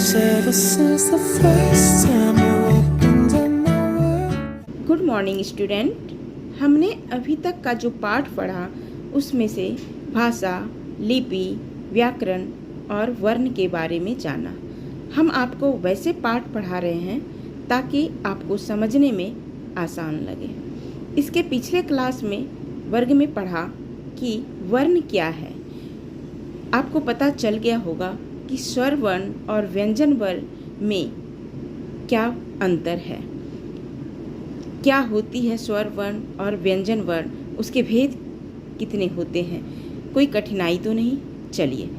ever since the first time you opened up my world. Good morning student. हमने अभी तक का जो पाठ पढ़ा उसमें से भाषा, लिपि, व्याकरण और वर्ण के बारे में जाना। हम आपको वैसे पाठ पढ़ा रहे हैं ताकि आपको समझने में आसान लगे। इसके पिछले क्लास में वर्ग में पढ़ा कि वर्ण क्या है। आपको पता चल गया होगा कि स्वर वर्ण और व्यंजन वर्ण में क्या अंतर है, क्या होती है स्वर वर्ण और व्यंजन वर्ण, उसके भेद कितने होते हैं। कोई कठिनाई तो नहीं। चलिए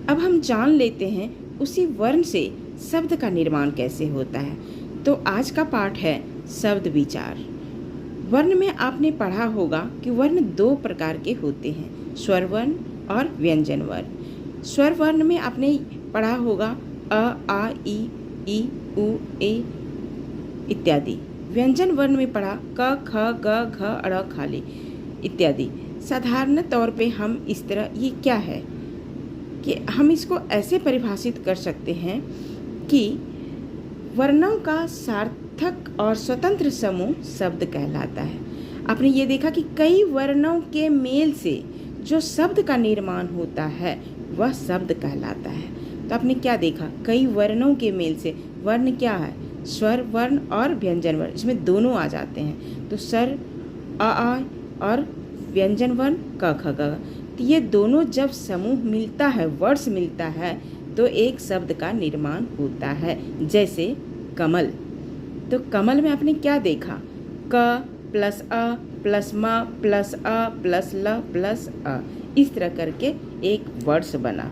अब हम जान लेते हैं उसी वर्ण से शब्द का निर्माण कैसे होता है। तो आज का पाठ है शब्द विचार। वर्ण में आपने पढ़ा होगा कि वर्ण दो प्रकार के होते हैं, स्वर वर्ण और व्यंजन वर्ण। स्वर वर्ण में आपने पढ़ा होगा अ, आ, ई, उ, ए इत्यादि। व्यंजन वर्ण में पढ़ा क, ख, ग, घ, अ, खाली इत्यादि। साधारण तौर पे हम इस तरह, ये क्या है कि हम इसको ऐसे परिभाषित कर सकते हैं कि वर्णों का सार्थक और स्वतंत्र समूह शब्द कहलाता है। आपने ये देखा कि कई वर्णों के मेल से जो शब्द का निर्माण होता है वह शब्द कहलाता है। तो आपने क्या देखा, कई वर्णों के मेल से। वर्ण क्या है, स्वर वर्ण और व्यंजन वर्ण, इसमें दोनों आ जाते हैं। तो स्वर आ और व्यंजन वर्ण क, ख, ग। तो ये दोनों जब समूह मिलता है, वर्ड्स मिलता है, तो एक शब्द का निर्माण होता है। जैसे कमल। तो कमल में आपने क्या देखा, क प्लस अ प्लस म प्लस अ प्लस ल प्लस अ, इस तरह करके एक वर्ड्स बना।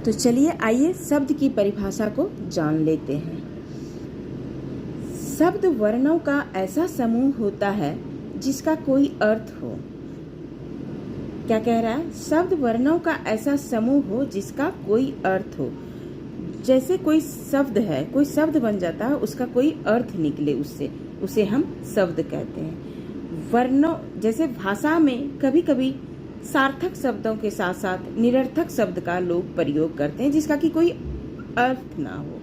तो चलिए आइए शब्द की परिभाषा को जान लेते हैं। शब्द वर्णों का ऐसा समूह होता है जिसका कोई अर्थ हो। क्या कह रहा है, शब्द वर्णों का ऐसा समूह हो जिसका कोई अर्थ हो। जैसे कोई शब्द है, कोई शब्द बन जाता है, उसका कोई अर्थ निकले उससे, उसे हम शब्द कहते हैं। वर्णों, जैसे भाषा में कभी कभी सार्थक शब्दों के साथ साथ निरर्थक शब्द का लोग प्रयोग करते हैं जिसका कि कोई अर्थ ना हो।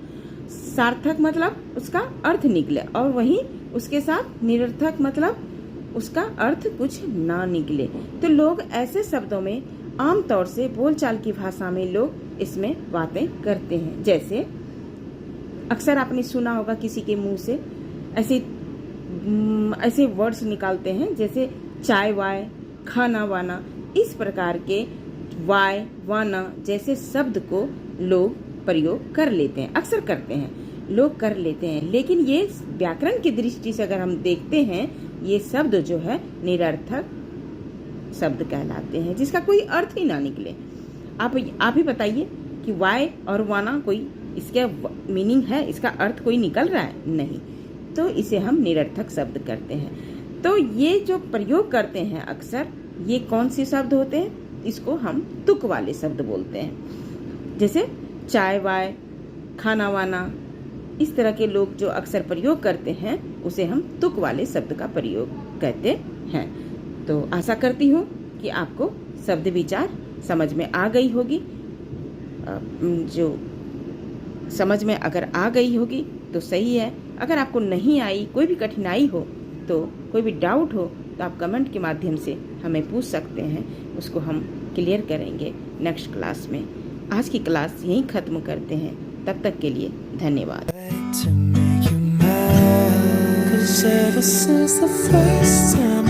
सार्थक मतलब उसका अर्थ निकले और वहीं उसके साथ निरर्थक मतलब उसका अर्थ कुछ ना निकले। तो लोग ऐसे शब्दों में आमतौर से बोलचाल की भाषा में लोग इसमें बातें करते हैं। जैसे अक्सर आपने सुना होगा किसी के मुंह से ऐसे वर्ड्स निकालते हैं, जैसे चाय वाय, खाना वाना, इस प्रकार के वाय वाना जैसे शब्द को लोग प्रयोग कर लेते हैं, अक्सर करते हैं, लोग कर लेते हैं। लेकिन ये व्याकरण की दृष्टि से अगर हम देखते हैं, ये शब्द जो है निरर्थक शब्द कहलाते हैं जिसका कोई अर्थ ही ना निकले। आप ही बताइए कि वाय और वाना कोई इसका मीनिंग है, इसका अर्थ कोई निकल रहा है? नहीं। तो इसे हम निरर्थक शब्द करते हैं। तो ये जो प्रयोग करते हैं अक्सर, ये कौन से शब्द होते हैं? इसको हम तुक वाले शब्द बोलते हैं। जैसे चाय वाय, खाना वाना, इस तरह के लोग जो अक्सर प्रयोग करते हैं उसे हम तुक वाले शब्द का प्रयोग कहते हैं। तो आशा करती हूँ कि आपको शब्द विचार समझ में आ गई होगी। जो समझ में अगर आ गई होगी तो सही है। अगर आपको नहीं आई, कोई भी कठिनाई हो, तो कोई भी डाउट हो, तो आप कमेंट के माध्यम से हमें पूछ सकते हैं, उसको हम क्लियर करेंगे नेक्स्ट क्लास में। आज की क्लास यहीं ख़त्म करते हैं। तब तक के लिए धन्यवाद। To make you mad, 'cause ever since the first time